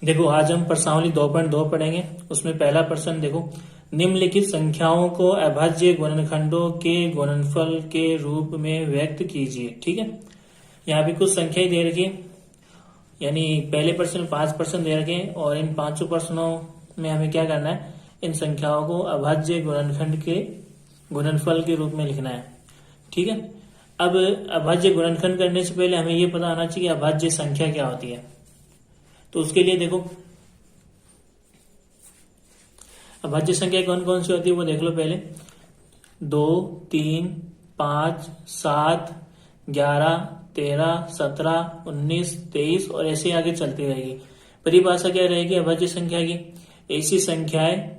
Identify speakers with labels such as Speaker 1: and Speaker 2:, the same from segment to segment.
Speaker 1: देखो आज हम प्रश्नावली 2.2 पढ़ेंगे। उसमें पहला प्रश्न देखो, निम्नलिखित संख्याओं को अभाज्य गुणनखंडों के गुणनफल के रूप में व्यक्त कीजिए। ठीक है, यहाँ पे कुछ संख्याएं दे रखी है, यानी पहले प्रश्न में 5 प्रश्न दे रखे हैं और इन 5 प्रश्नों में हमें क्या करना है, इन संख्याओं को अभाज्य गुणनखंड के गुणनफल के रूप में लिखना है। ठीक है, अब अभाज्य गुणनखंड करने से पहले हमें यह पता होना चाहिए कि अभाज्य संख्या क्या होती है। तो उसके लिए देखो अभाज्य संख्या कौन कौन सी होती है वो देख लो पहले। 2, 3, 5, 7, 11, 13, 17, 19, 23 और ऐसे आगे चलती रहेगी। परिभाषा क्या रहेगी अभाज्य संख्या की? ऐसी संख्याएं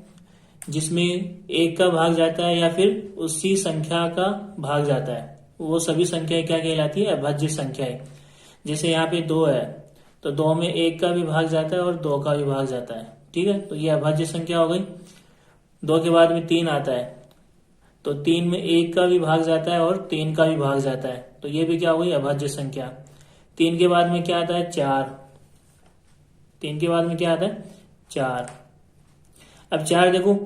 Speaker 1: जिसमें एक का भाग जाता है या फिर उसी संख्या का भाग जाता है, वो सभी संख्याएं क्या कहलाती है? अभाज्य संख्याएं। जैसे यहाँ पे 2 है तो 2 में 1 का भी भाग जाता है और 2 का भी भाग जाता है। ठीक है, तो ये अभाज्य संख्या हो गई। 2 के बाद में 3 आता है तो 3 में 1 का भी भाग जाता है और 3 का भी भाग जाता है, तो ये भी क्या हो गई? अभाज्य संख्या। 3 के बाद में क्या आता है? 4। 3 के बाद में क्या आता है? 4। अब 4 देखो,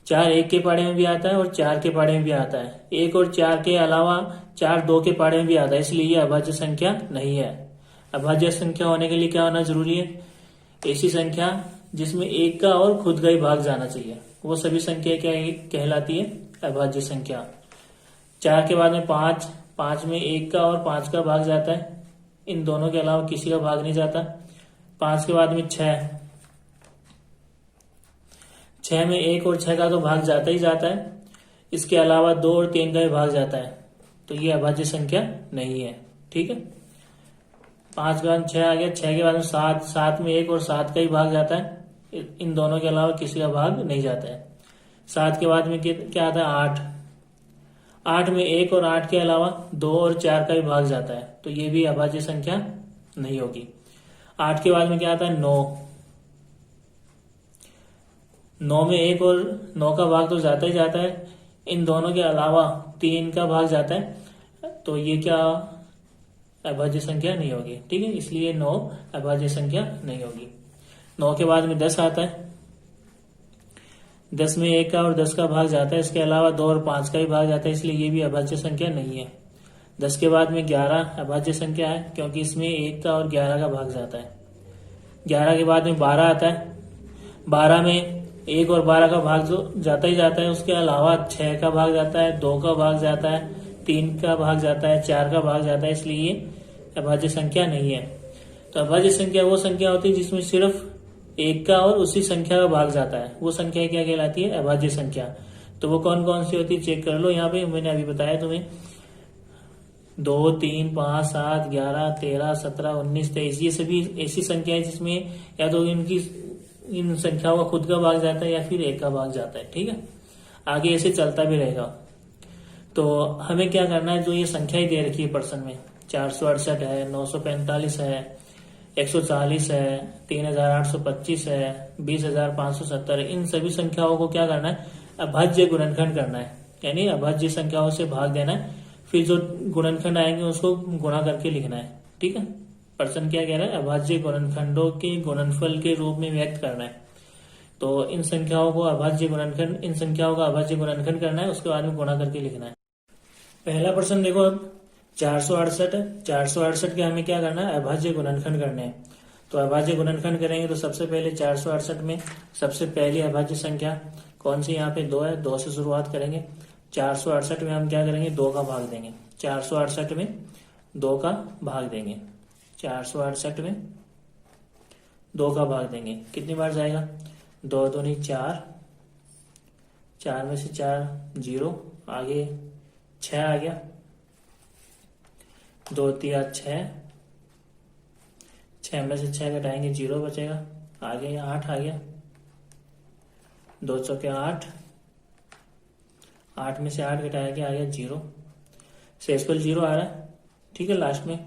Speaker 1: 4 1 के पाड़े में भी आता है और 4 के पाड़े में भी आता है। 1 और 4 के अलावा 4 2 के पाड़े में भी आता है, इसलिए ये अभाज्य संख्या नहीं है। अभाज्य संख्या होने के लिए क्या होना जरूरी है? ऐसी संख्या जिसमें एक का और खुद का ही भाग जाना चाहिए, वो सभी संख्या क्या कहलाती है? अभाज्य संख्या। 4 के बाद में 5, 5 में 1 का और 5 का भाग जाता है, इन दोनों के अलावा किसी का भाग नहीं जाता। 5 के बाद में 6, 6 में 1 और 6 का तो भाग जाता ही जाता है, इसके अलावा 2 और 3 का भी भाग जाता है, तो ये अभाज्य संख्या नहीं है। ठीक है, 5 के बाद 6 आ गया। 6 के बाद में 7, 7 में 1 और 7 का ही भाग जाता है, इन दोनों के अलावा किसी का भाग नहीं जाता है। 7 के बाद में क्या आता है? 8, 8 में 1 और 8 के अलावा 2 और 4 का भी भाग जाता है, तो ये भी अभाज्य संख्या नहीं होगी। 8 के बाद में क्या आता है? 9, 9 में 1 और 9 का भाग तो जाता ही जाता है, इन दोनों के अलावा 3 का भाग जाता है, तो ये क्या अभाज्य संख्या नहीं होगी। ठीक है, इसलिए 9 अभाज्य संख्या नहीं होगी। 9 के बाद में 10 आता है, 10 में 1 का और 10 का भाग जाता है, इसके अलावा 2 और 5 का भी भाग जाता है, इसलिए ये भी अभाज्य संख्या नहीं है। 10 के बाद में 11 अभाज्य संख्या है, क्योंकि इसमें 1 का और 11 का भाग जाता है। 11 के बाद में 12 आता है, 12 में 1 और 12 का भाग जो जाता ही जाता है, उसके अलावा 6 का भाग जाता है, 2 का भाग जाता है, 3 का भाग जाता है, 4 का भाग जाता है, इसलिए ये अभाज्य संख्या नहीं है। तो अभाज्य संख्या वो संख्या होती है जिसमें सिर्फ 1 का और उसी संख्या का भाग जाता है, वो संख्या क्या कहलाती है? अभाज्य संख्या। तो वो कौन कौन सी होती है चेक कर लो। यहाँ पे मैंने अभी बताया तुम्हें, 2, 3, 5, 7, 11, 13, 17, 19, 23 ये सभी ऐसी संख्याएं जिसमें या तो इन संख्याओं का खुद का भाग जाता है या फिर 1 का भाग जाता है। ठीक है, आगे ऐसे चलता भी रहेगा। तो हमें क्या करना है, जो ये संख्याएं दे रखी है प्रश्न में, 468 है, 945 है, 140 है, 3825 है, 20570 है, इन सभी संख्याओं को क्या करना है? अभाज्य गुणनखंड करना है, यानी अभाज्य संख्याओं से भाग देना है, फिर जो गुणनखंड आएंगे उसको गुणा करके लिखना है। ठीक है, प्रश्न क्या कह रहा है? अभाज्य गुणनखंडों के गुणनफल के रूप में व्यक्त करना है। तो इन संख्याओं को अभाज्य गुणनखंड, इन संख्याओं का अभाज्य गुणनखंड करना है, उसके बाद में गुणा करके लिखना है। पहला प्रश्न देखो, अब 468 है, 468 के हमें क्या करना है? अभाज्य गुणनखंड करने हैं। तो अभाज्य गुणनखंड करेंगे तो सबसे पहले 468 में सबसे पहली अभाज्य संख्या कौन सी? यहाँ पे 2 है, 2 से शुरुआत करेंगे। 468 में हम क्या करेंगे? 2 का भाग देंगे। 468 में 2 का भाग देंगे। 468 में 2 का भाग देंगे, कितनी बार जाएगा? 2 दूनी 4, 4 में से 4 0, आगे 6 आ गया, 2 3 6, 6 में से 6 घटाएंगे 0 बचेगा, आगे 8 आ गया, 2 चौके 8, 8 में से 8 घटाएंगे आ गया 0, शेषफल 0 आ रहा है। ठीक है, लास्ट में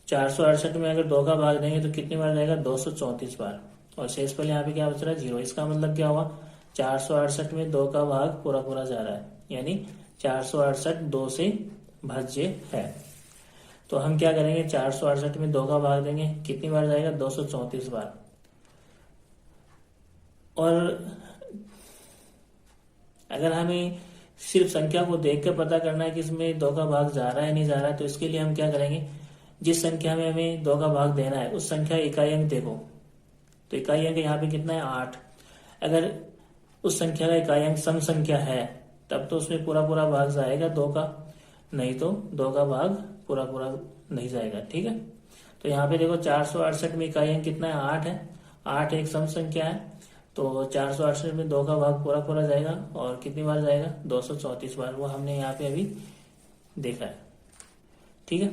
Speaker 1: 468 में अगर 2 का भाग देंगे तो कितनी बार जाएगा? 234 बार, और शेषफल यहाँ पे क्या बच रहा है? 0। इसका मतलब क्या हुआ? 468 में 2 का भाग पूरा जा रहा है, यानी 468 2 से भाज्य है। तो हम क्या करेंगे, 468 में 2 का भाग देंगे, कितनी बार जाएगा, 234 बार। और अगर हमें सिर्फ संख्या को देख कर पता करना है कि इसमें 2 का भाग जा रहा है नहीं जा रहा है, तो इसके लिए हम क्या करेंगे, जिस संख्या में हमें 2 का भाग देना है उस संख्या इकाई अंक देखो। तो इकाई अंक यहाँ पे कितना है, 8। अगर उस संख्या का इकाई अंक सम संख्या है तब तो उसमें पूरा पूरा भाग जाएगा 2 का, नहीं तो 2 का भाग पूरा पूरा नहीं जाएगा। ठीक है, तो यहाँ पे देखो 468 में इकाई अंक कितना है, 8 है। 8 एक सम संख्या है, तो 468 में 2 का भाग पूरा पूरा जाएगा और कितनी बार जाएगा, 234 बार। वो हमने यहाँ पे अभी देखा है। ठीक है,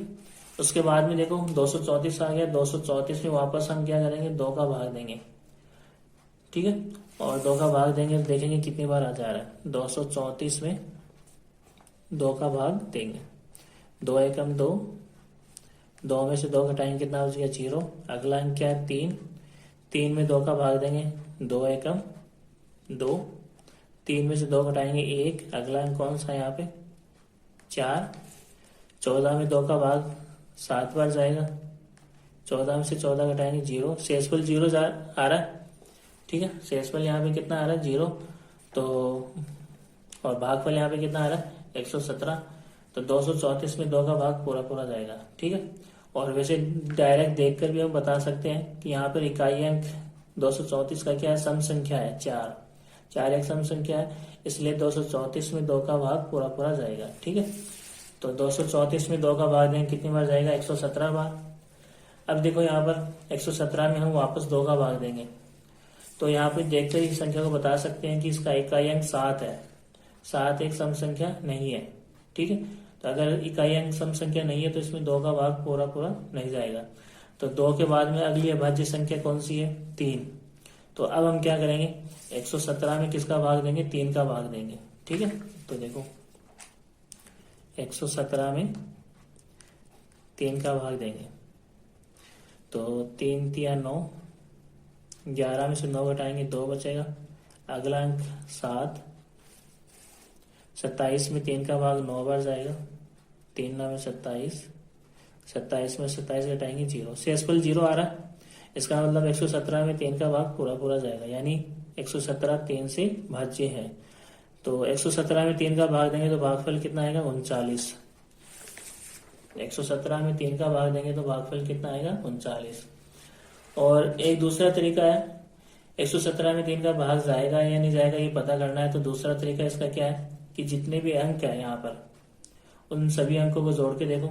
Speaker 1: उसके बाद में देखो 234 आ गया, 234 में वापस हम क्या करेंगे, 2 का भाग देंगे। ठीक है, और 2 का भाग देंगे तो देखेंगे कितनी बार आ जा रहा है, 234 में 2 का भाग देंगे, 2 एकम 2, 2 में से 2 घटाएंगे कितना बच गया, 0। अगला अंक क्या है, 3, 3 में 2 का भाग देंगे, 2 एकम 2, 3 में से 2 घटाएंगे 1। अगला अंक कौन सा है यहाँ पे, 4। 14 में 2 का भाग 7 बार जाएगा, 14 में से 14 घटाएंगे 0। शेषफल 0 आ रहा है। ठीक है, शेषफल यहाँ पे कितना आ रहा है, 0। तो और भागफल यहाँ पे कितना आ रहा है, 117। तो 234 में 2 का भाग पूरा पूरा जाएगा। ठीक है, और वैसे डायरेक्ट देखकर भी हम बता सकते हैं कि यहाँ पर इकाई अंक 234 का क्या है, सम संख्या है, 4। 4 एक सम संख्या है, इसलिए 234 में 2 का भाग पूरा पूरा जाएगा। ठीक है, तो 234 में 2 का भाग देंगे कितनी बार जाएगा, 117 बार। अब देखो यहाँ पर 117 में हम वापस 2 का भाग देंगे, तो यहाँ पे देखकर इस संख्या को बता सकते हैं कि इसका इकाई अंक 7 है। 7 एक सम संख्या नहीं है। ठीक है, तो अगर इकाई अंक सम संख्या नहीं है तो इसमें 2 का भाग पूरा पूरा नहीं जाएगा। तो 2 के बाद में अगली अभाज्य संख्या कौन सी है, 3। तो अब हम क्या करेंगे, 117 में किसका भाग देंगे, 3 का भाग देंगे। ठीक है, तो देखो 117 में 3 का भाग देंगे, तो 3 तिया 9, 11 में से 9 घटाएंगे 2 बचेगा। अगला अंक 7। 27 में 3 का भाग 9 बार जाएगा, 3 9 में 27, 27 में 27 घटाएंगे 0। शेषफल 0 आ रहा है, इसका मतलब 117 में 3 का भाग पूरा पूरा जाएगा, यानी 117 3 से भाज्य है। तो 117 में 3 का भाग देंगे तो भागफल कितना आएगा, 39। 117 में 3 का भाग देंगे तो भागफल कितना आएगा, 39। और एक दूसरा तरीका है, 117 में 3 का भाग जाएगा या नहीं जाएगा ये पता करना है। तो दूसरा तरीका इसका क्या है कि जितने भी अंक है यहाँ पर उन सभी अंकों को जोड़ के देखो,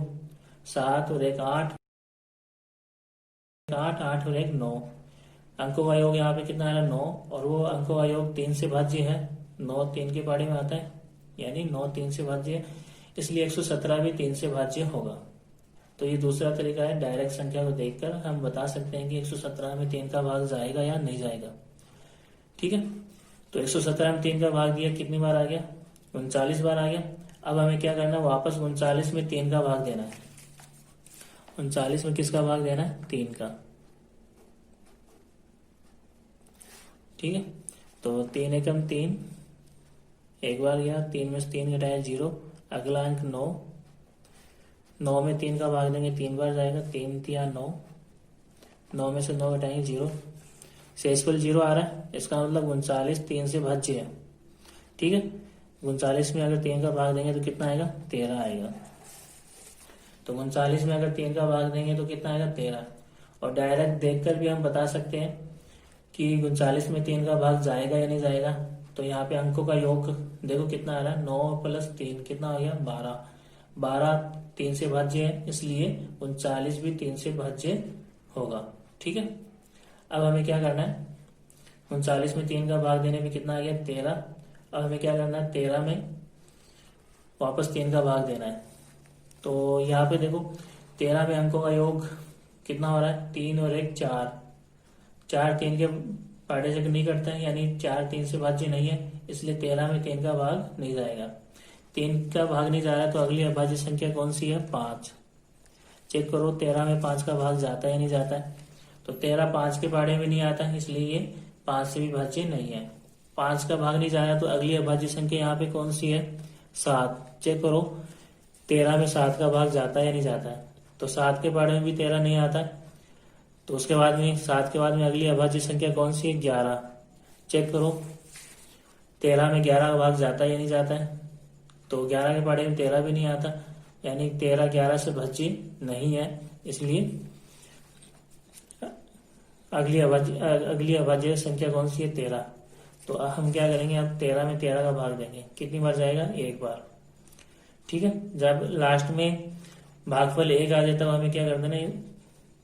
Speaker 1: 7 और 1 8, 8 और 1 9। अंकों का योग यहाँ पे कितना आ रहा है, 9, और वो अंकों का योग 3 से भाज्य है। 9 3 के पाढ़े में आता है, यानी 9 3 से भाज्य है, इसलिए 117 भी 3 से भाज्य होगा। तो ये दूसरा तरीका है, डायरेक्ट संख्या को देखकर हम बता सकते हैं कि 117 में 3 का भाग जाएगा या नहीं जाएगा। ठीक है, तो 117 में 3 का भाग दिया, कितनी बार आ गया, 39 बार आ गया। अब हमें क्या करना है, वापस 39 में 3 का भाग देना है। 39 में किसका भाग देना है, 3 का। ठीक है, तो 3 एकम 3, एक बार गया, 3 में से 3 घटाया 0। अगला अंक 9, 9 में 3 का भाग देंगे 3 बार जाएगा, 3 तिया 9, 9 में से 9 घटाएंगे 0। शेषफल 0 आ रहा है, इसका मतलब 39 3 से भाज्य है। ठीक है, 39 में अगर 3 का भाग देंगे तो कितना आएगा, 13 आएगा। तो 39 में अगर 3 का भाग देंगे तो कितना आएगा, 13। और डायरेक्ट देखकर भी हम बता सकते हैं कि 39 में 3 का भाग जाएगा या नहीं जाएगा। तो यहाँ पे अंकों का योग देखो कितना आ रहा है, 9 प्लस 3 कितना हो गया, 12। 12 3 से भाज्य है, इसलिए 39 भी 3 से भाज्य होगा। ठीक है, अब हमें क्या करना है, 39 में 3 का भाग देने में कितना आ गया, 13। अब हमें क्या करना है, 13 में वापस 3 का भाग देना है। तो यहाँ पे देखो 13 में अंकों का योग कितना हो रहा है, 3 और 1 4। 4 3 के पाढ़े से नहीं करता है, यानी 4 3 से भाज्य नहीं है, इसलिए 13 में 3 का भाग नहीं जाएगा। 3 का भाग नहीं जा रहा तो अगली अभाज्य संख्या कौन सी है, 5। चेक करो 13 में 5 का भाग जाता है या नहीं जाता है। तो 13 5 के पाढ़े में नहीं आता है, इसलिए ये 5 से भी भाज्य नहीं है। 5 का भाग नहीं जा रहा तो अगली अभाज्य संख्या यहाँ पे कौन सी है, 7। चेक करो 13 में 7 का भाग जाता है या नहीं जाता है। तो 7 के पहाड़े में भी 13 नहीं आता है। तो उसके बाद में 7 के बाद में अगली अभाज्य संख्या कौन सी है? 11। चेक करो 13 में 11 का भाग जाता है या नहीं जाता है? तो 11 के पहाड़े में 13 भी नहीं आता, यानी 13 11 से भाज्य नहीं है, इसलिए अगली अभाज्य संख्या कौन सी है? 13। तो हम क्या करेंगे, अब 13 में 13 का भाग देंगे, कितनी बार जाएगा? एक बार। ठीक है, जब लास्ट में भागफल 1 आ जाए तब हमें क्या कर देना है?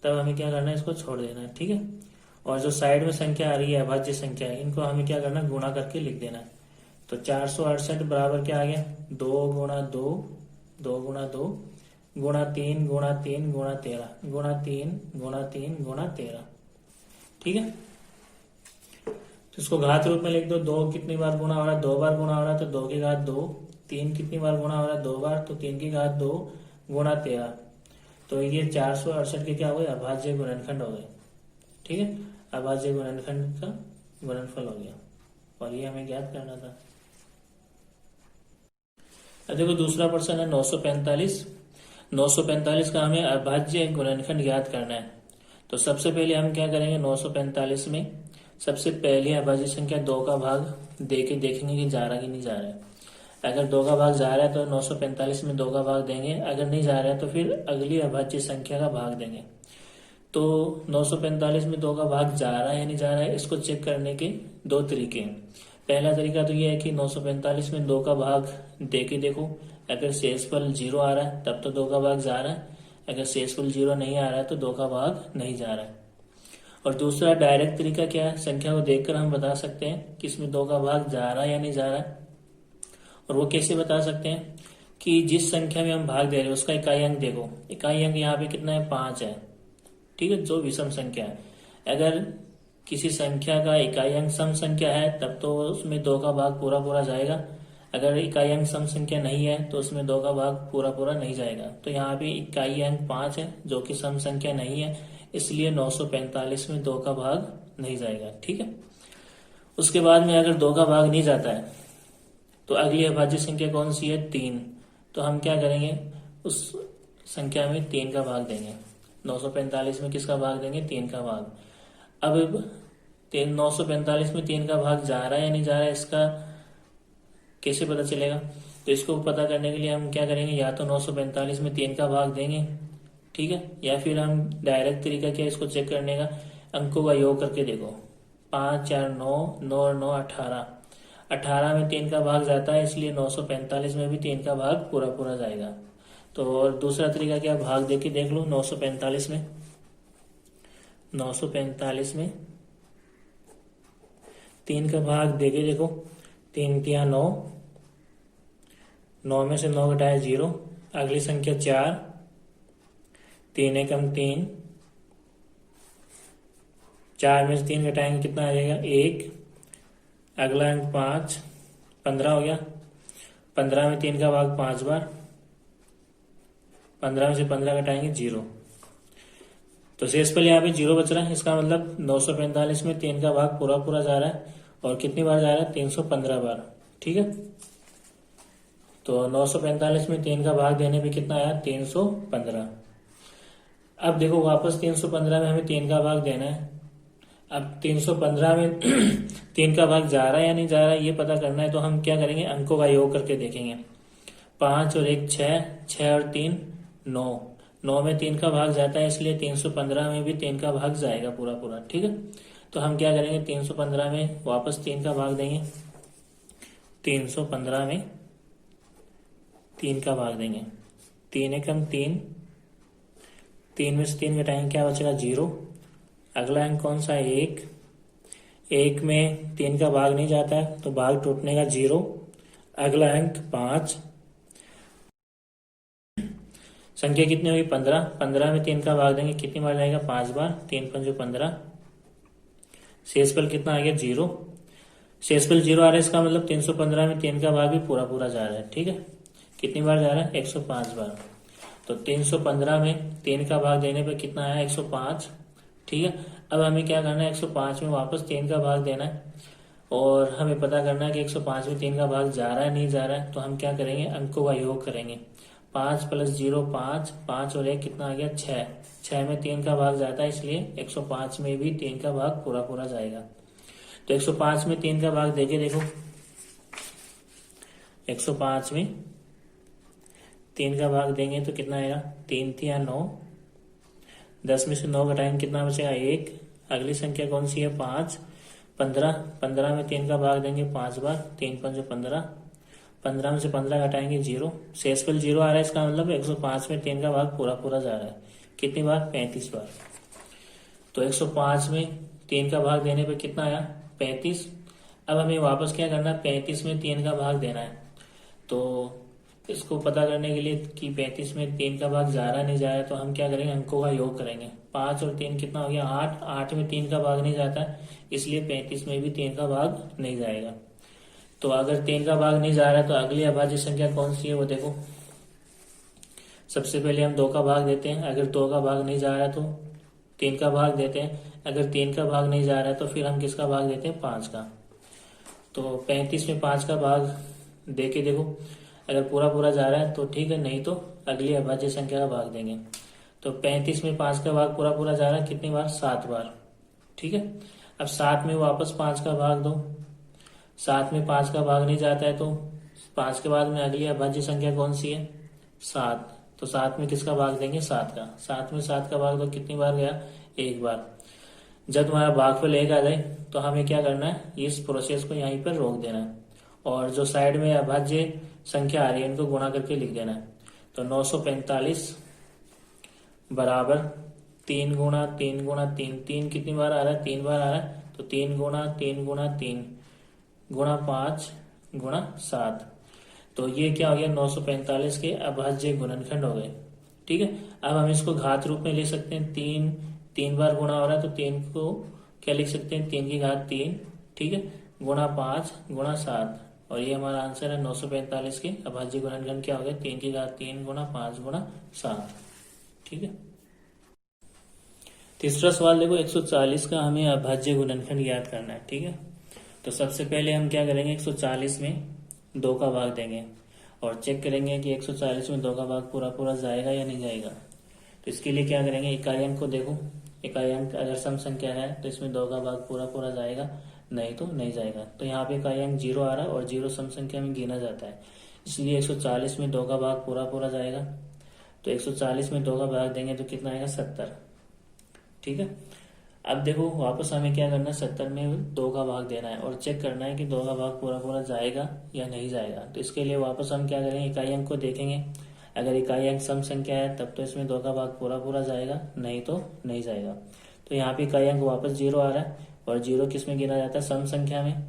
Speaker 1: तब हमें क्या करना है? इसको छोड़ देना है। ठीक है, और जो साइड में संख्या आ रही है अभाज्य संख्या, इनको हमें क्या करना है? गुणा करके लिख देना है। तो 468 बराबर क्या आ गया? 2 गुणा 2 2 गुणा 2 गुणा 3 गुणा 3 गुणा 13 गुणा 3 गुणा 3 गुणा 13। ठीक है, तो इसको घात रूप में लिख दो। 2 कितनी बार गुणा हो रहा है? 2 बार गुणा हो रहा है, तो 2 की घात 2। 3 कितनी बार गुणा हो रहा है? 2 बार, तो 3 की घात 2 गुणा 13। तो ये 468 के क्या हुए? अभाज्य गुणनखंड हो गए। ठीक है, अभाज्य गुणनखंड का गुणनफल हो गया, और ये हमें ज्ञात करना था। अब देखो दूसरा प्रश्न है 945। 945 का हमें अभाज्य गुणनखंड ज्ञात करना है। तो सबसे पहले हम क्या करेंगे? 945 में सबसे पहली अभाज्य संख्या 2 का भाग दे के देखेंगे कि जा रहा कि नहीं जा रहा है। अगर 2 का भाग जा रहा है तो 945 में 2 का भाग देंगे, अगर नहीं जा रहा है तो फिर अगली अभाज्य संख्या का भाग देंगे। तो 945 में 2 का भाग जा रहा है या नहीं जा रहा है, इसको चेक करने के 2 तरीके हैं। पहला तरीका तो ये है कि 945 में 2 का भाग दे के देखो, अगर शेषफल 0 आ रहा है तब तो 2 का भाग जा रहा है, अगर शेषफल 0 नहीं आ रहा है तो 2 का भाग नहीं जा रहा है। और दूसरा डायरेक्ट तरीका क्या है? संख्या को देखकर हम बता सकते हैं कि इसमें 2 का भाग जा रहा है या नहीं जा रहा है। और वो कैसे बता सकते हैं? कि जिस संख्या में हम भाग दे रहे हैं उसका इकाई अंक देखो। इकाई अंक यहाँ पे कितना है? 5 है। ठीक है, जो विषम संख्या है। अगर किसी संख्या का इकाई अंक सम संख्या है तब तो उसमें 2 का भाग पूरा पूरा जाएगा, अगर इकाई अंक सम संख्या नहीं है तो उसमें 2 का भाग पूरा पूरा नहीं जाएगा। तो यहाँ पे इकाई अंक 5 है जो कि सम संख्या नहीं है, इसलिए 945 में 2 का भाग नहीं जाएगा। ठीक है, उसके बाद में अगर 2 का भाग नहीं जाता है तो अगली अभाज्य संख्या कौन सी है? 3। तो हम क्या करेंगे? उस संख्या में 3 का भाग देंगे। 945 में किसका भाग देंगे? 3 का भाग। अब 945 में 3 का भाग जा रहा है या नहीं जा रहा है, इसका कैसे पता चलेगा? तो इसको पता करने के लिए हम क्या करेंगे? या तो 945 में 3 का भाग देंगे, ठीक है, या फिर हम डायरेक्ट तरीका क्या इसको चेक करने का? अंकों का योग करके देखो। 5 4 9 9 और 9 18। 18 में 3 का भाग जाता है, इसलिए 945 में भी 3 का भाग पूरा पूरा जाएगा। तो और दूसरा तरीका क्या? भाग देके देख लो। 945 में 3 का भाग देके देखो। 3 तिया 9, 9 में से 9 घटाया 0, अगली संख्या 4, 3 एकम 3, 4 में से 3 घटाएंगे कितना आ जाएगा? 1, अगला अंक 5, 15 हो गया। 15 में 3 का भाग 5 बार, 15 में से 15 घटाएंगे 0, तो शेषफल यहाँ पे 0 बच रहा है। इसका मतलब 945 में 3 का भाग पूरा पूरा जा रहा है, और कितनी बार जा रहा है? 315 बार। ठीक है, तो 945 में 3 का भाग देने पे कितना आया? 315। अब देखो वापस 315 में हमें 3 का भाग देना है। अब 315 में 3 का भाग जा रहा है या नहीं जा रहा है ये पता करना है, तो हम क्या करेंगे? अंकों का योग करके देखेंगे। 5 और 1 6, 6 और 3 9, 9 में 3 का भाग जाता है, इसलिए 315 में भी 3 का भाग जाएगा पूरा पूरा। ठीक है, तो हम क्या करेंगे? 315 में वापस 3 का भाग देंगे। 315 में 3 का भाग देंगे। 3 एकम 3, 3 में से 3 घटाएंगे क्या बचेगा? 0, अगला अंक कौन सा है? 1, 1 में 3 का भाग नहीं जाता है तो भाग टूटने का 0, अगला अंक 5, संख्या कितनी होगी? 15। 15 में 3 का भाग देंगे, कितनी बार जाएगा? 5 बार। 3 पंजे 15, शेषफल कितना आ गया? 0। शेषफल 0 आ रहा है, इसका मतलब 315 में 3 का भाग भी पूरा पूरा जा रहा है। ठीक है, कितनी बार जा रहा है? 105 बार। तो 315 में 3 का भाग देने पर कितना आया? 105। ठीक है, अब हमें क्या करना है? 105 में वापस 3 का भाग देना है, और हमें पता करना है कि 105 में 3 का भाग जा रहा है नहीं जा रहा है। तो हम क्या करेंगे? अंकों का योग करेंगे। 5 प्लस 0 5, 5 और 1 कितना आ गया 6, 6 में 3 का भाग जाता है, इसलिए 105 में भी 3 का भाग पूरा पूरा जाएगा। तो 105 में 3 का भाग देके देखो, 105 में 3 का भाग देंगे तो कितना आएगा, 3 3 9, 10 में से 9 घटाएंगे कितना बचेगा 1। अगली संख्या कौन सी है 5, 15, 15 में 3 का भाग देंगे 5 बार, 3 5 15, 15 में से 15 घटाएंगे 0, शेषफल 0 आ रहा है, इसका मतलब 105 में 3 का भाग पूरा पूरा जा रहा है। कितनी बार 35 बार। तो 105 में 3 का भाग देने पे कितना आया 35। अब हमें वापस क्या करना है, 35 में 3 का भाग देना है। तो इसको पता करने के लिए कि 35 में 3 का भाग जा रहा नहीं जा रहा है, तो हम क्या करेंगे, अंकों का योग करेंगे। 5 और 3 कितना हो गया 8, 8 में 3 का भाग नहीं जाता है, इसलिए 35 में भी 3 का भाग नहीं जाएगा। तो अगर 3 का भाग नहीं जा रहा है तो अगली अभाज्य संख्या कौन सी है वो देखो। सबसे पहले हम 2 का भाग देते हैं, अगर 2 का भाग नहीं जा रहा है तो 3 का भाग देते हैं, अगर 3 का भाग नहीं जा रहा है तो फिर हम किसका भाग देते हैं 5 का। तो 35 में 5 का भाग दे के देखो, अगर पूरा पूरा जा रहा है तो ठीक है, नहीं तो अगली अभाज्य संख्या का भाग देंगे। तो 35 में 5 का भाग पूरा पूरा जा रहा है, कितनी बार 7 बार। ठीक है, अब 7 में वापस 5 का भाग दो, 7 में 5 का भाग नहीं जाता है तो 5 के बाद में अगली अभाज्य संख्या कौन सी है 7। तो 7 में किसका भाग देंगे 7 का, 7 में 7 का भाग दो, कितनी बार गया 1 बार। जब तुम्हारा भागफल 1 आ जाए तो हमें क्या करना है, इस प्रोसेस को यहीं पर रोक देना है और जो साइड में अभाज्य संख्या आ रही है इनको गुणा करके लिख देना है। तो 945 बराबर 3 गुणा 3 गुणा 3, 3 कितनी बार आ रहा है 3 बार आ रहा है, तो 3 गुणा 3 गुणा 3 गुणा 5 गुणा 7। तो ये क्या हो गया 945 के अभाज्य गुणनखंड हो गए। ठीक है, अब हम इसको घात रूप में ले सकते हैं, 3 बार गुणा हो रहा है तो 3 को क्या लिख सकते हैं 3 की घात 3, ठीक है, गुणा 5 गुणा 7, और ये हमारा आंसर है 945 के अभाज्य गुणनखंड क्या हो गया 3 की घात 3 गुणा 5 गुणा 7। ठीक है, तीसरा सवाल देखो, 140 का हमें अभाज्य गुणनखंड याद करना है। ठीक है, तो सबसे पहले हम क्या करेंगे, 140 में 2 का भाग देंगे और चेक करेंगे कि 140 में 2 का भाग पूरा पूरा जाएगा या नहीं जाएगा। तो इसके लिए क्या करेंगे, इकाई अंक को देखो, इकाई अंक अगर सम संख्या है तो इसमें 2 का भाग पूरा पूरा जाएगा, नहीं तो नहीं जाएगा। तो यहाँ पे इकाई अंक 0 आ रहा है और 0 सम संख्या में गिना जाता है, इसलिए 140 में 2 का भाग पूरा पूरा जाएगा। तो 140 में 2 का भाग देंगे तो कितना आएगा 70। ठीक है, अब देखो वापस हमें क्या करना है, 70 में 2 का भाग देना है और चेक करना है कि 2 का भाग पूरा पूरा जाएगा या नहीं जाएगा। तो इसके लिए वापस हम क्या करेंगे, इकाई अंक को देखेंगे, अगर इकाई अंक सम संख्या है तब तो इसमें 2 का भाग पूरा पूरा जाएगा, नहीं तो नहीं जाएगा। तो यहाँ पे इकाई अंक वापस 0 आ रहा है और 0 किस में गिना जाता है सम संख्या में,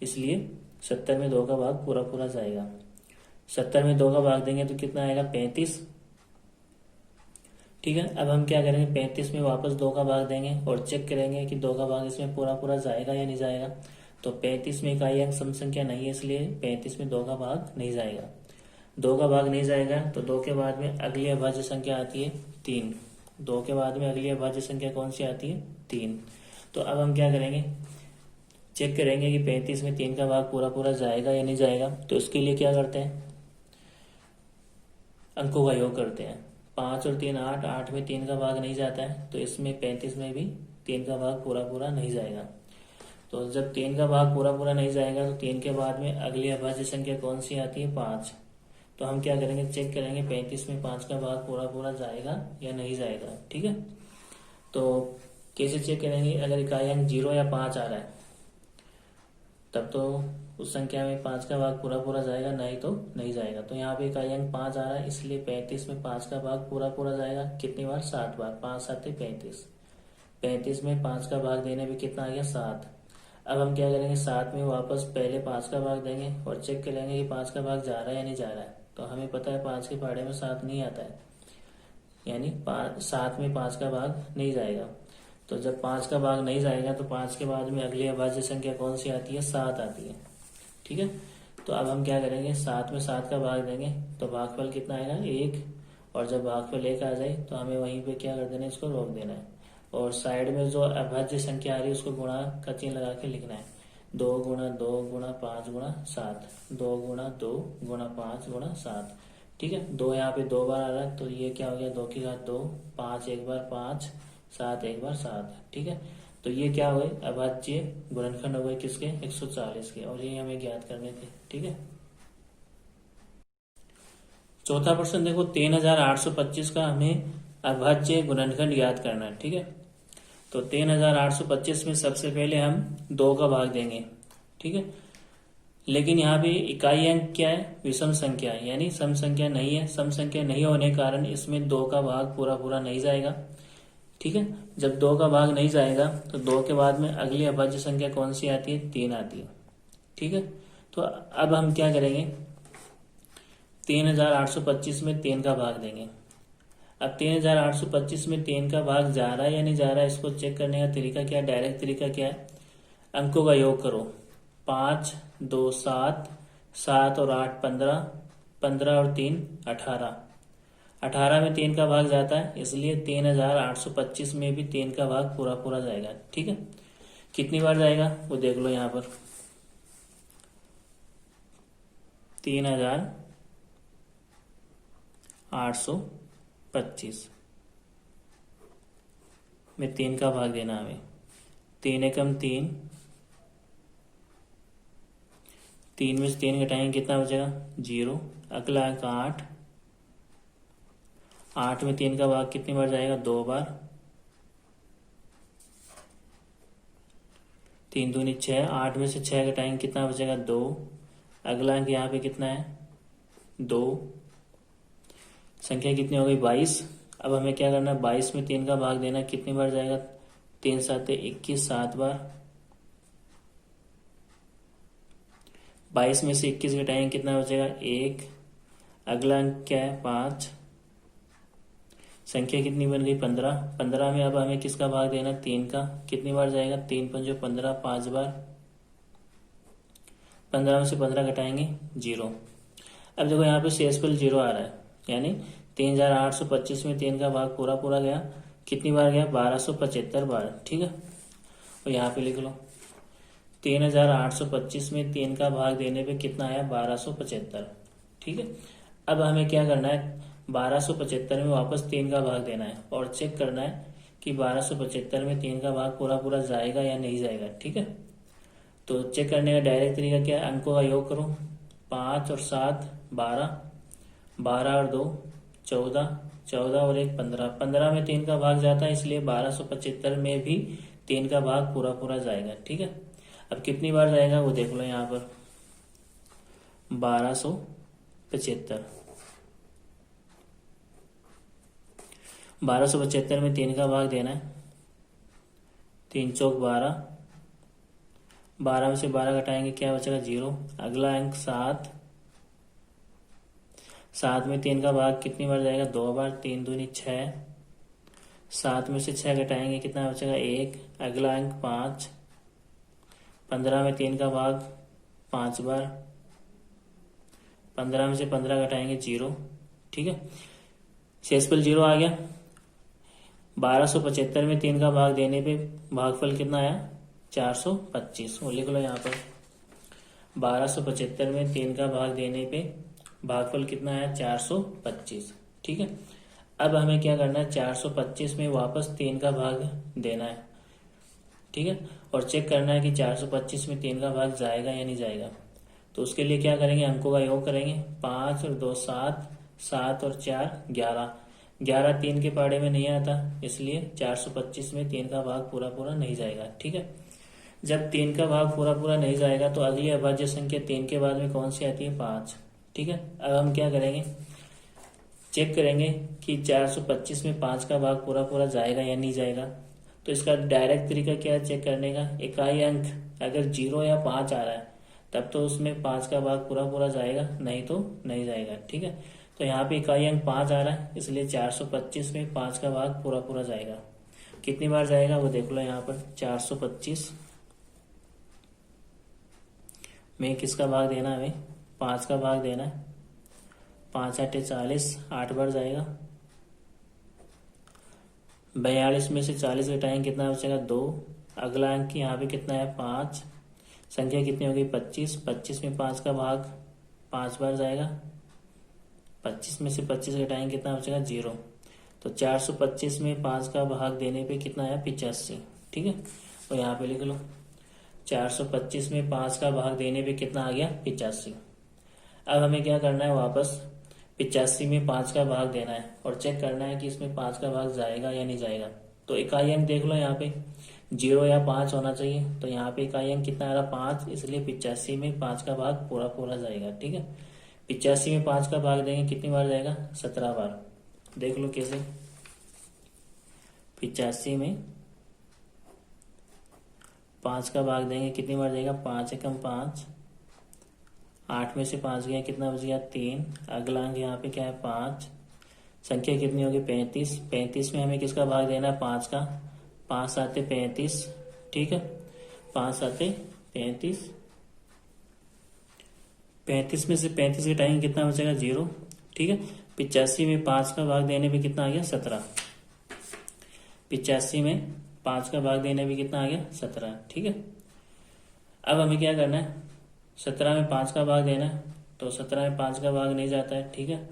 Speaker 1: इसलिए 70 में 2 का भाग पूरा पूरा जाएगा। 70 में 2 का भाग देंगे तो कितना आएगा 35। ठीक है, अब हम क्या करेंगे, 35 में वापस 2 का भाग देंगे और चेक करेंगे कि 2 का भाग इसमें पूरा पूरा जाएगा या नहीं जाएगा। तो 35 में इकाई अंक सम संख्या नहीं है, इसलिए 35 में 2 का भाग नहीं जाएगा। 2 का भाग नहीं जाएगा तो 2 के बाद में अगली अभाज्य संख्या आती है 3। 2 के बाद में अगली अभाज्य संख्या कौन सी आती है 3। तो अब हम क्या करेंगे, चेक करेंगे कि 35 में 3 का भाग पूरा पूरा जाएगा या नहीं जाएगा। तो इसके लिए क्या करते हैं, अंकों का योग करते हैं। 5 और 3 8, 8 में 3 का भाग नहीं जाता है, तो इसमें 35 में भी 3 का भाग पूरा पूरा नहीं जाएगा। तो जब 3 का भाग पूरा पूरा नहीं जाएगा तो 3 के बाद में अगली अभाज्य संख्या कौन सी आती है 5। तो हम क्या करेंगे, चेक करेंगे 35 में 5 का भाग पूरा पूरा जाएगा या नहीं जाएगा। ठीक है, तो कैसे चेक करेंगे, अगर इकाई अंक 0 या 5 आ रहा है तब तो उस संख्या में 5 का भाग पूरा पूरा जाएगा, नहीं तो नहीं जाएगा। तो यहाँ पे इकाई अंक 5 आ रहा है, इसलिए 35 में 5 का भाग पूरा पूरा जाएगा, कितनी बार 7 बार, 5 7 35। 35 में 5 का भाग देने पे कितना आ गया 7। अब हम क्या करेंगे, 7 में वापस पहले 5 का भाग देंगे और चेक करेंगे कि 5 का भाग जा रहा है या नहीं जा रहा है। तो हमें पता है 5 के पहाड़े में 7 नहीं आता है, यानी 7 में 5 का भाग नहीं जाएगा। तो जब 5 का भाग नहीं जाएगा तो 5 के बाद में अगली अभाज्य संख्या कौन सी आती है 7 आती है। ठीक है, तो अब हम क्या करेंगे, 7 में 7 का भाग देंगे तो भागफल कितना आएगा 1, और जब भागफल 1 आ जाए तो हमें वहीं पे क्या कर देना है, इसको रोक देना है और साइड में जो अभाज्य संख्या आ रही है उसको गुणा का चिन्ह लगा के लिखना है। 2 गुणा 2 गुणा 5 गुणा 7, 2 गुणा 2 गुणा 5 गुणा 7। ठीक है, 2 यहाँ पे 2 बार आ रहा है, तो ये क्या हो गया, 2 की घात 2, 5 एक बार 5, 7 एक बार 7। ठीक है, तो ये क्या हुए, अभाज्य गुणनखंड हो गए किसके, 140 के, और ये हमें ज्ञात करने थे। ठीक है, चौथा प्रश्न देखो, 3825 का हमें अभाज्य गुणनखंड ज्ञात करना है। ठीक है, तो 3825 में सबसे पहले हम 2 का भाग देंगे। ठीक है, लेकिन यहाँ पे इकाई अंक क्या है, विषम संख्या है, यानी सम संख्या नहीं है। सम संख्या नहीं होने के कारण इसमें 2 का भाग पूरा पूरा नहीं जाएगा। ठीक है, जब 2 का भाग नहीं जाएगा तो 2 के बाद में अगली अभाज्य संख्या कौन सी आती है, 3 आती है। ठीक है, तो अब हम क्या करेंगे, 3825 में 3 का भाग देंगे। अब 3825 में 3 का भाग जा रहा है या नहीं जा रहा है, इसको चेक करने का तरीका क्या है, डायरेक्ट तरीका क्या है, अंकों का योग करो। 5 2 7, 7 और 8 15, 15 और 3 18, 18 में 3 का भाग जाता है, इसलिए 3825 में भी 3 का भाग पूरा पूरा जाएगा। ठीक है, कितनी बार जाएगा वो देख लो यहाँ पर, 3825 में 3 का भाग देना हमें। 3 एकम 3, 3 में से 3 घटाएंगे कितना बचेगा, 0। अगला अंक 8, 8 में 3 का भाग कितनी बार जाएगा, 2 बार। 3 दूनी 6, 8 में से 6 घटाएंगे कितना बचेगा, 2। अगला अंक यहाँ पे कितना है, 2। संख्या कितनी हो गई, 22। अब हमें क्या करना है, 22 में 3 का भाग देना, कितनी बार जाएगा, 3 7 21, 7 बार। 22 में से 21 घटाएंगे कितना बचेगा, 1। अगला अंक क्या है, 5। संख्या कितनी बन गई, 15। 15 में अब हमें किसका भाग देना, 3 का, कितनी बार जाएगा, 3 पंजो 15, 5 बार। 15 में से 15 घटाएंगे, 0। अब देखो यहाँ पे शेषफल 0 आ रहा है, यानी 3825 में 3 का भाग पूरा पूरा गया। कितनी बार गया, 1275 बार। ठीक है, और यहाँ पे लिख लो 3825 में 3 का भाग देने पे कितना आया, 1275। ठीक है, अब हमें क्या करना है, 1275 में वापस 3 का भाग देना है और चेक करना है कि 1275 में 3 का भाग पूरा पूरा जाएगा या नहीं जाएगा। ठीक है, तो चेक करने का डायरेक्ट तरीका क्या है, अंकों का योग करो। 5 और 7 12, 12 और 2 14, 14 और 1 15, 15 में 3 का भाग जाता है, इसलिए 1275 में भी 3 का भाग पूरा पूरा जाएगा। ठीक है, अब कितनी बार जाएगा वो देख लो यहाँ पर, 1275। 1275 में 3 का भाग देना है, 3 चौक 12, 12 में से 12 घटाएंगे क्या बचेगा, 0। अगला अंक 7, 7 में 3 का भाग कितनी बार जाएगा, 2 बार। 3 दूनी 6, 7 में से 6 घटाएंगे कितना बचेगा, 1। अगला अंक 5, 15 में 3 का भाग 5 बार। 15 में से 15 घटाएंगे, 0। ठीक है, शेषफल 0 आ गया। 1275 में 3 का भाग देने पे भागफल कितना आया, 425। वो लिख लो यहाँ पर, 1275 में 3 का भाग देने पे भागफल कितना आया, 425। ठीक है, अब हमें क्या करना है, 425 में वापस 3 का भाग देना है। ठीक है, और चेक करना है कि 425 में 3 का भाग जाएगा या नहीं जाएगा। तो उसके लिए क्या करेंगे, अंकों का योग करेंगे। 5 और 2 7, 7 और 4 11, 11 3 के पाड़े में नहीं आता, इसलिए 425 में 3 का भाग पूरा पूरा नहीं जाएगा। ठीक है, जब 3 का भाग पूरा पूरा नहीं जाएगा तो अगली अभाज्य संख्या 3 के बाद में कौन सी आती है, 5। ठीक है, अब हम क्या करेंगे, चेक करेंगे कि 425 में 5 का भाग पूरा पूरा जाएगा या नहीं जाएगा। तो इसका डायरेक्ट तरीका क्या है चेक करने का, इकाई अंक अगर 0 या 5 आ रहा है तब तो उसमें 5 का भाग पूरा पूरा जाएगा, नहीं तो नहीं जाएगा। ठीक है, तो यहाँ पे इकाई अंक 5 आ रहा है, इसलिए 425 में 5 का भाग पूरा पूरा जाएगा। कितनी बार जाएगा वो देख लो यहाँ पर, 425 में किसका भाग देना है, हमें 5 का भाग देना है। 5 8 40, 8 बार जाएगा। 42 में से 40 घटाएंगे कितना बचेगा, 2। अगला अंक यहाँ पे कितना है, 5। संख्या कितनी होगी, 25। 25 में 5 का भाग 5 बार जाएगा। 25 में से 25 घटाएंगे कितना बचेगा 0। तो 425 में 5 का भाग देने पे कितना आया 85। ठीक है, और यहाँ पे लिख लो 425 में 5 का भाग देने पे कितना आ गया 85। अब हमें क्या करना है, वापस 85 में 5 का भाग देना है और चेक करना है कि इसमें 5 का भाग जाएगा या नहीं जाएगा। तो इकाई अंक देख लो, यहाँ पे 0 या 5 होना चाहिए। तो यहाँ पे इकाई अंक कितना आ रहा 5, इसलिए 85 में 5 का भाग पूरा पूरा जाएगा। ठीक है, 85 में 5 का भाग देंगे कितनी बार जाएगा 17 बार। देख लो कैसे, 85 में 5 का भाग देंगे कितनी बार जाएगा 5 एकम 5, 8 में से 5 गया कितना बच गया 3। अगला अंक यहाँ पे क्या है 5, संख्या कितनी होगी 35। 35 में हमें किसका भाग देना है 5 का, 5 साते 35। ठीक है, 5 साते 35, 35 में से 35 घटाएंगे कितना बचेगा 0। ठीक है, 85 में 5 का भाग देने पे कितना आ गया 17। 85 में 5 का भाग देने पे कितना आ गया 17। ठीक है, अब हमें क्या करना है, 17 में 5 का भाग देना है। तो 17 में 5 का भाग नहीं जाता है। ठीक है,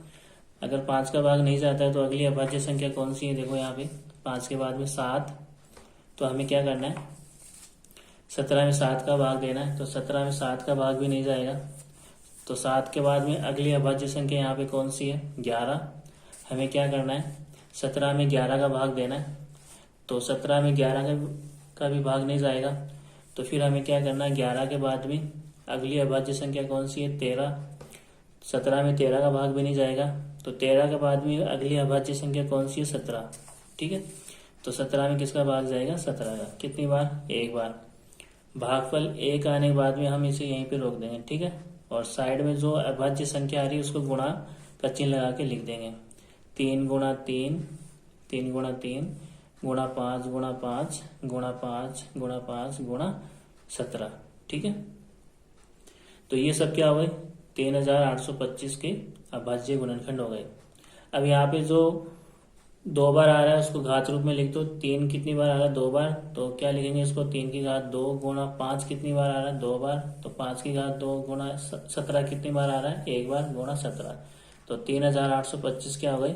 Speaker 1: अगर 5 का भाग नहीं जाता है तो अगली अभाज्य संख्या कौन सी है, देखो यहाँ पे 5 के बाद में 7। तो हमें क्या करना है, 17 में 7 का भाग देना है। तो 17 में 7 का भाग भी नहीं जाएगा। तो 7 के बाद में अगली अभाज्य संख्या यहाँ पे कौन सी है 11। हमें क्या करना है, 17 में 11 का भाग देना है। तो 17 में 11 का भी भाग नहीं जाएगा। तो फिर हमें क्या करना है, 11 के बाद में अगली अभाज्य संख्या कौन सी है 13। 17 में 13 का भाग भी नहीं जाएगा। तो 13 के बाद में अगली अभाज्य संख्या कौन सी है 17। ठीक है, तो 17 में किसका भाग जाएगा 17 का। कितनी बार, एक बार। भागफल 1 आने के बाद में हम इसे यहीं पे रोक देंगे। ठीक है, और साइड में जो अभाज्य संख्या आ रही है उसको गुणा का चिन्ह लगा के लिख देंगे। 3 गुणा 3, 3 गुणा 3 गुणा 5 गुणा 5 गुणा 5 गुणा 5 गुणा 17। ठीक है, तो ये सब क्या हो गए 3825 के अभाज्य गुणनखंड हो गए। अब यहाँ पे जो 2 बार आ रहा है उसको घात रूप में लिख दो। 3 कितनी बार आ रहा है 2 बार, तो क्या लिखेंगे इसको 3 की घात 2 गुणा 5 कितनी बार आ रहा है 2 बार, तो 5 की घात 2 गुणा 17 कितनी बार आ रहा है 1 बार गुणा 17। तो 3825 क्या हो गए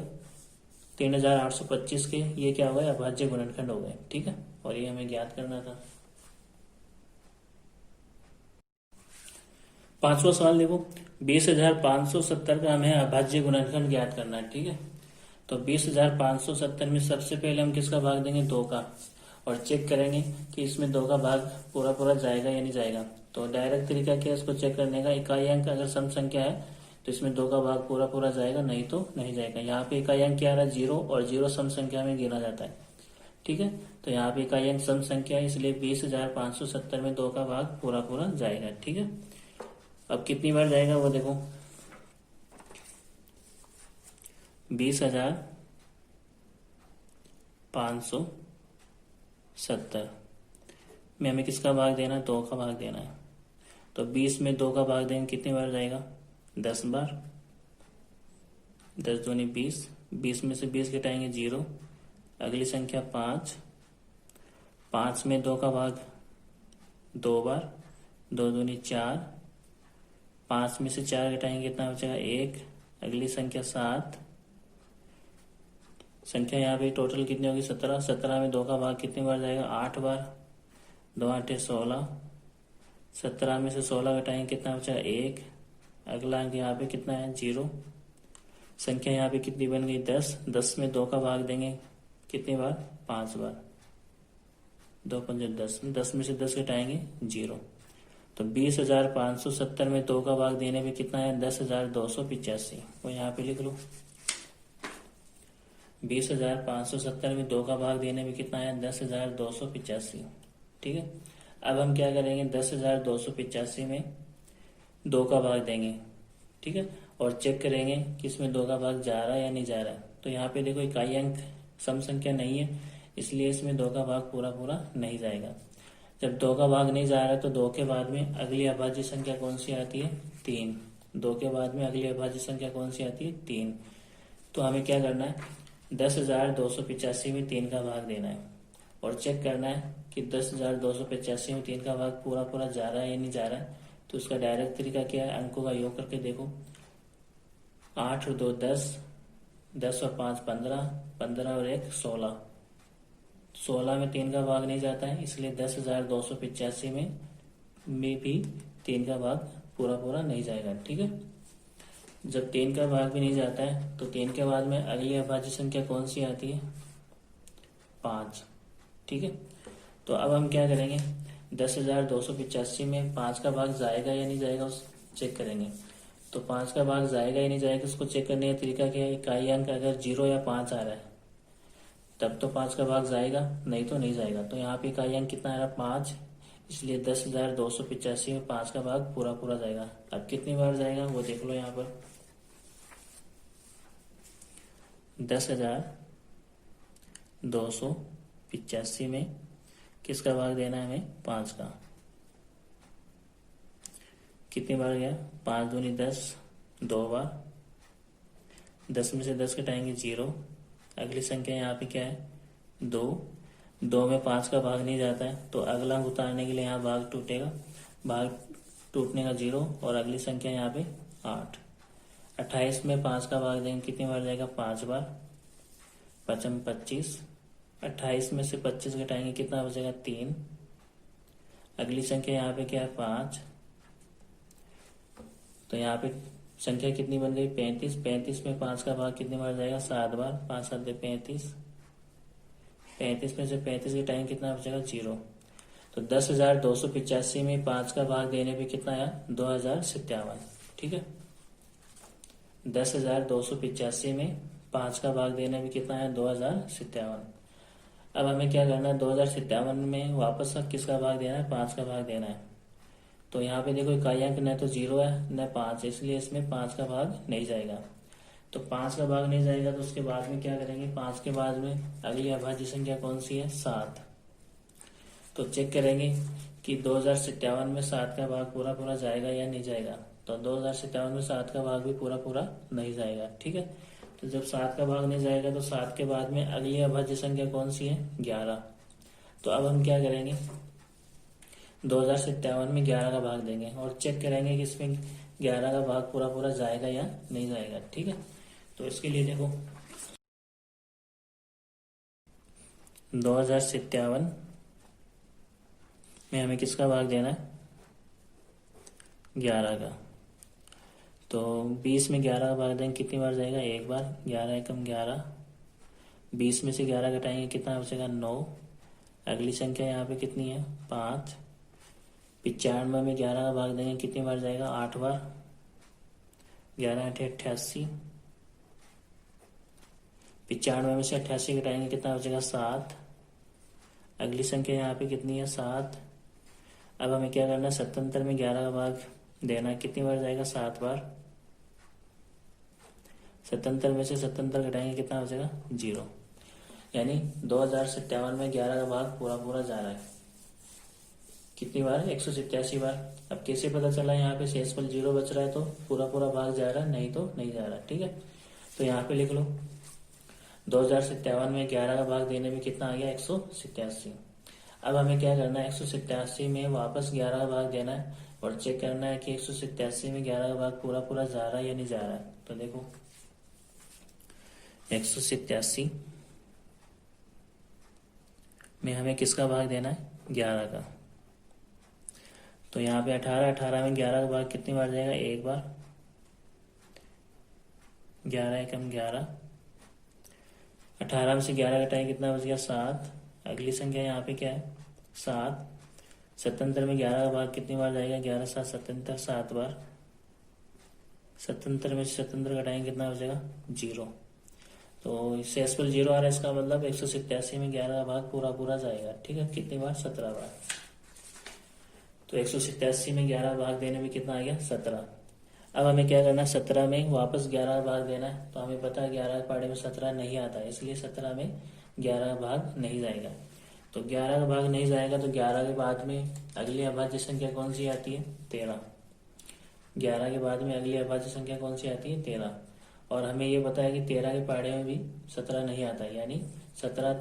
Speaker 1: 3825 के ये क्या हो गए अभाज्य गुणनखंड हो गए। ठीक है, और ये हमें ज्ञात करना था। 5वां सवाल देखो, 20,570 का हमें अभाज्य गुणनखंड ज्ञात करना है। ठीक है, तो 20,570 में सबसे पहले हम किसका भाग देंगे 2 का, और चेक करेंगे कि इसमें 2 का भाग पूरा पूरा जाएगा या नहीं जाएगा। तो डायरेक्ट तरीका क्या है इसको चेक करने का, इकाई अंक अगर सम संख्या है तो इसमें 2 का भाग पूरा पूरा जाएगा, नहीं तो नहीं जाएगा। यहाँ पे इकाई अंक क्या आ रहा है 0, और 0 सम संख्या में गिना जाता है। ठीक है, तो यहाँ पे इकाई अंक सम संख्या है, इसलिए 20,570 में 2 का भाग पूरा पूरा जाएगा। ठीक है, अब कितनी बार जाएगा वो देखो, 20,570 में हमें किसका भाग देना है 2 का भाग देना है। तो 20 में 2 का भाग देंगे कितनी बार जाएगा 10 बार। 10 दूनी 20, 20 में से 20 घटाएंगे 0। अगली संख्या 5, 5 में 2 का भाग 2 बार, 2 दूनी 4, 5 में से 4 घटाएंगे कितना बचेगा 1। अगली संख्या 7, संख्या यहाँ पे टोटल कितनी होगी 17। 17 में 2 का भाग कितनी बार जाएगा 8 बार, 2 8 16। 17 में से 16 घटाएंगे कितना बचेगा 1। अगला अंक यहाँ पे कितना है 0। संख्या यहाँ पे कितनी बन गई 10। 10 में 2 का भाग देंगे कितनी बार 5 बार, 2 5 10, 10 में से 10 घटाएंगे 0। तो 20,570 में 2 का भाग देने पे कितना है 10,285। वो यहाँ पे लिख लो, 20,570 में 2 का भाग देने में कितना है 10,285। ठीक है, अब हम क्या करेंगे 10,285 में 2 का भाग देंगे। ठीक है, और चेक करेंगे कि इसमें 2 का भाग जा रहा है या नहीं जा रहा है। तो यहाँ पे देखो इकाई अंक सम संख्या नहीं है, इसलिए इसमें 2 का भाग पूरा पूरा नहीं जाएगा। जब 2 का भाग नहीं जा रहा है तो 2 के बाद में अगली अभाज्य संख्या कौन सी आती है 3। 2 के बाद में अगली अभाज्य संख्या कौन सी आती है 3। तो हमें क्या करना है 10,285 में 3 का भाग देना है, और चेक करना है कि 10,285 में 3 का भाग पूरा पूरा जा रहा है या नहीं जा रहा है। तो उसका डायरेक्ट तरीका क्या है, अंकों का योग करके देखो। 8 और 2 10, 10 और 5 15, 15 और 1 16, 16 में 3 का भाग नहीं जाता है, इसलिए 10,285 में भी 3 का भाग पूरा पूरा नहीं जाएगा। ठीक है, जब 3 का भाग भी नहीं जाता है तो 3 के बाद में अगली अभाज्य संख्या कौन सी आती है? 5। ठीक है, तो अब हम क्या करेंगे, 10,285 में 5 का भाग जाएगा या नहीं जाएगा उस चेक करेंगे। तो 5 का भाग जाएगा या नहीं जाएगा उसको चेक करने का तरीका क्या है, इकाई अंक अगर 0 या 5 आ रहा है तब तो 5 का भाग जाएगा, नहीं तो नहीं जाएगा। तो यहाँ पे इकाई अंक कितना आ रहा है? 5, इसलिए 10,285 में 5 का भाग पूरा पूरा जाएगा। अब कितनी बार जाएगा वो देख लो यहाँ पर, 10,285 में किसका भाग देना है हमें? 5 का। कितनी बार गया? 5 दूनी 10, 2 बार। 10 में से 10 घटाएंगे 0। अगली संख्या यहाँ पे क्या है? 2। 2 में 5 का भाग नहीं जाता है, तो अगला अंक उतारने के लिए यहाँ भाग टूटेगा, भाग टूटने का 0, और अगली संख्या यहाँ पे 8। 28 में 5 का भाग देंगे, कितनी बार जाएगा? 5 बार। 5 में 25, 28 में से 25 घटाएंगे, कितना बचेगा? 3। अगली संख्या यहाँ पे क्या है? 5। तो यहाँ पे संख्या कितनी बन गई? 35। 35 में 5 का भाग कितनी बार जाएगा? 7 बार। 5 7 35। 35 में से 35 घटाएंगे, कितना बचेगा? 0। तो 10,285 में 5 का भाग देने पे कितना आया? 2057। ठीक है, 10,285 में 5 का भाग देने पे कितना आया? 2057। अब हमें क्या करना है? 2057 में वापस किसका भाग देना है? 5 का भाग देना है। तो यहाँ पे देखो इकाई अंक न तो 0 है न 5, इसलिए इसमें 5 का भाग नहीं जाएगा। तो 5 का भाग नहीं जाएगा तो उसके बाद में क्या करेंगे? 5 के बाद में अगली अभाज्य संख्या कौन सी है? 7। तो चेक करेंगे कि 2057 में 7 का भाग पूरा पूरा जाएगा या नहीं जाएगा। तो 2057 में 7 का भाग भी पूरा पूरा नहीं जाएगा। ठीक है, तो जब 7 का भाग नहीं जाएगा तो 7 के बाद में अगली अभाज्य संख्या कौन सी है? 11। तो अब हम क्या करेंगे? 2057 में 11 का भाग देंगे और चेक करेंगे कि इसमें 11 का भाग पूरा पूरा जाएगा या नहीं जाएगा। ठीक है, तो इसके लिए देखो 2057 में हमें किसका भाग देना है? 11 का। तो 20 में 11 का भाग देंगे, कितनी बार जाएगा? 1 बार। 11 एकम 11। 20 में से 11 घटाएंगे, कितना बचेगा? 9। अगली संख्या यहाँ पे कितनी है? 5। 95 में 11 का भाग देंगे, कितनी बार जाएगा? 8 बार। 11 8 88। 95 में से 88 घटाएंगे, कितना बचेगा? 7। अगली संख्या यहाँ पे कितनी है? 7। अब हमें क्या करना है? 77 में 11 का भाग देना है, कितनी बार जाएगा? 7 बार। 77 में से 77 घटाएंगे, कितना बचेगा? 0। यानी 2057 में 11 का भाग पूरा पूरा जा रहा है। कितनी बार? 187 बार। अब कैसे पता चला? यहाँ पे शेषफल 0 बच रहा है तो पूरा पूरा भाग जा रहा है, नहीं तो नहीं जा रहा। ठीक है, तो यहाँ पे लिख लो 2057 में 11 का भाग देने में कितना आ गया? 187। अब हमें क्या करना है? 187 में वापस 11 का भाग देना है और चेक करना है कि 187 में 11 का भाग पूरा पूरा जा रहा है या नहीं जा रहा है। तो देखो 187 में हमें किसका भाग देना है? 11 का। तो यहाँ पे 18 में 11 का भाग कितनी बार जाएगा? 1 बार। 11 एकम 11। 18 में से 11 घटाएं, कितना बच गया? 7। अगली संख्या यहाँ पे क्या है? 7। 77 में 11 का भाग कितनी बार जाएगा? 11 7 77, 7 बार। 77 में से 77 घटाएंगे, कितना बचेगा? 0। तो शेषफल 0 आ रहा है, इसका मतलब 187 में 11 का भाग पूरा पूरा जाएगा। ठीक है, कितनी बार? 17 बार। तो 187 में 11 भाग देने में कितना आ गया? 17। अब हमें क्या करना है? 17 में वापस 11 भाग देना है। तो हमें पता है 11 के पहाड़े में 17 नहीं आता है, इसलिए 17 में 11 भाग नहीं जाएगा। तो 11 का भाग नहीं जाएगा तो 11 के बाद में अगली अभाज्य संख्या कौन सी आती है? 13। 11 के बाद में अगली अभाज्य संख्या कौन सी आती है? 13। और हमें ये पता है कि 13 के पहाड़े में भी 17 नहीं आता है, यानी 17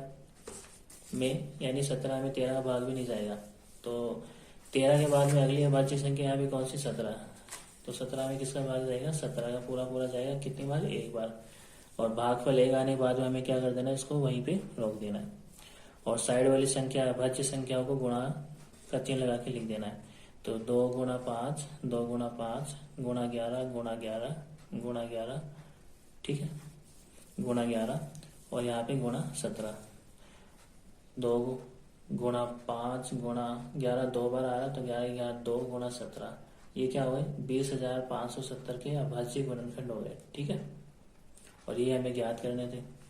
Speaker 1: में 13 का भाग भी नहीं जाएगा। तो 13 के बाद में अगली अभाज्य संख्या यहाँ पे कौन सी? 17। तो 17 में किसका भाग जाएगा, 17 का पूरा पूरा जाएगा, कितनी बार, एक बार। और भागफल एक आने के बाद में हमें क्या कर देना है, इसको वहीं पे रोक देना है। और साइड वाली संख्या अभाज्य संख्याओं को गुणा का चिन्ह लगा के लिख देना है। तो 2 गुणा 5, 2 गुणा 5 गुणा 11 गुणा 11 गुणा 11, ठीक है, गुणा 11, और यहाँ पे गुणा 17। 2 गुणा 5 गुणा 11 दो बार आ रहा, तो 11 11 2 गुणा 17, ये क्या हुए, 20,570 के अभाज्य गुणनखंड हो गए, ठीक है। और ये हमें ज्ञात करने थे।